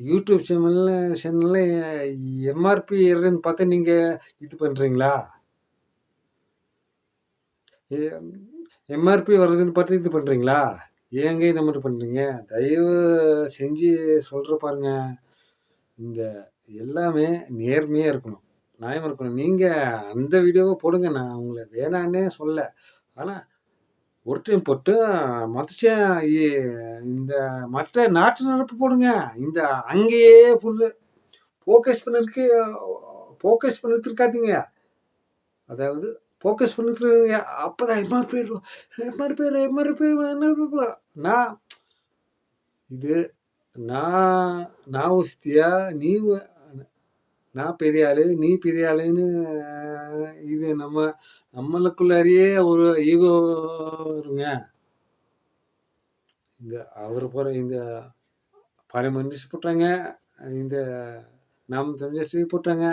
YouTube சேனல்ல MRP ஏறுதுன்னு பார்த்து நீங்க இது பண்றீங்களா? எ எம்ஆர்பி வருதுன்னு பார்த்து இது பண்றீங்களா? ஏங்க இந்த மாரி பண்றீங்க? தயவு செஞ்சு சொல்றேன் பாருங்க. இந்த எல்லாமே நேர்மையா இருக்கணும். நியாயமா இருக்கணும். நீங்க அந்த வீடியோவ போடுங்க. நான் உங்கள வேணான்னே சொல்லல. ஆனா ஒரு டைம் போட்டு மனுஷன் இந்த மற்ற நாட்டு நடப்பு போடுங்க. இந்த அங்கேயே ஃபோக்கஸ் பண்ணிருக்கு ஃபோக்கஸ் பண்ணிட்டு இருக்காதீங்க. அதாவது ஃபோக்கஸ் பண்ணிட்டு அப்பதான் எம்ஆர்பி ஏறும். எம்ஆர்பி ஏறும், எம்ஆர்பி ஏறும், எம்ஆர்பி நான் இது நான் நான் ஒஸ்தியா, நீ நான் பெரிய ஆளு, நீ பெரிய ஆளுன்னு இது நம்மளுக்குள்ளாரையே ஒரு ஈகோ வருங்க. இந்த அவரு போற இந்த பார்லிமென்ட்ஸ் போட்டாங்க. இந்த நாம் தமிழர் டிவி போட்டாங்க.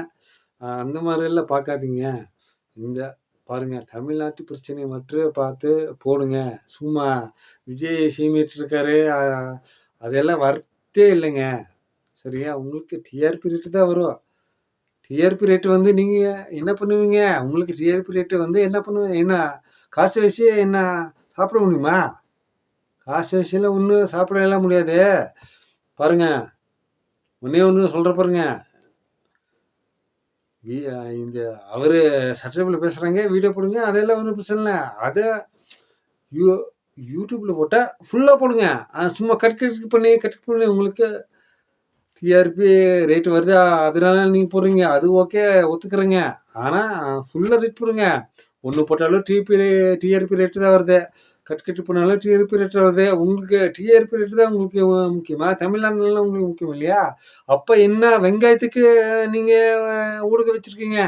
அந்த மாதிரியெல்லாம் பார்க்காதீங்க. இந்த பாருங்க தமிழ்நாட்டு பிரச்சனைய மட்டும் பார்த்து போடுங்க. சும்மா விஜய் சீமிட்டு இருக்காரு. அதெல்லாம் வொர்த்தே இல்லைங்க. சரியா? உங்களுக்கு டிஆர்பி ரேட்டு தான் வரும். டிஆர்பி ரேட் வந்து நீங்க என்ன பண்ணுவீங்க? உங்களுக்கு டிஆர்பி ரேட் வந்து என்ன பண்ணுவீங்க? என்ன காசு வச்சு என்ன சாப்பிட முடியுமா? காசு வச்சுலாம் ஒண்ணும் சாப்பிடலாம் முடியாது. பாருங்க, ஒண்ணே ஒண்ணு சொல்றேன் பாருங்க. இந்த அவரு சட்டசபையில பேசுறாங்க, வீடியோ போடுங்க. அதெல்லாம் ஒண்ணும் பிரச்சனை இல்ல. அத யூ யூடியூப்ல போட்டா ஃபுல்லா போடுங்க. சும்மா கட் பண்ணி உங்களுக்கு டிஆர்பி ரேட் வருது. அதனால நீங்க போடுறீங்க. அது ஓகே ஒத்துக்கிறேங்க. ஆனா ஃபுல்லா ரேட் போடுங்க. ஒண்ணு போட்டாலும் டிஆர்பி ரேட் தான் வருது. கட் பண்ணாலும் டிஆர்பி ரேட் வருது. உங்களுக்கு டிஆர்பி ரேட் தான் உங்களுக்கு முக்கியமா? தமிழ்நாடுலாம் உங்களுக்கு முக்கியம் இல்லையா? அப்ப என்ன வெங்காயத்துக்கு நீங்க ஊடுக வச்சிருக்கீங்க?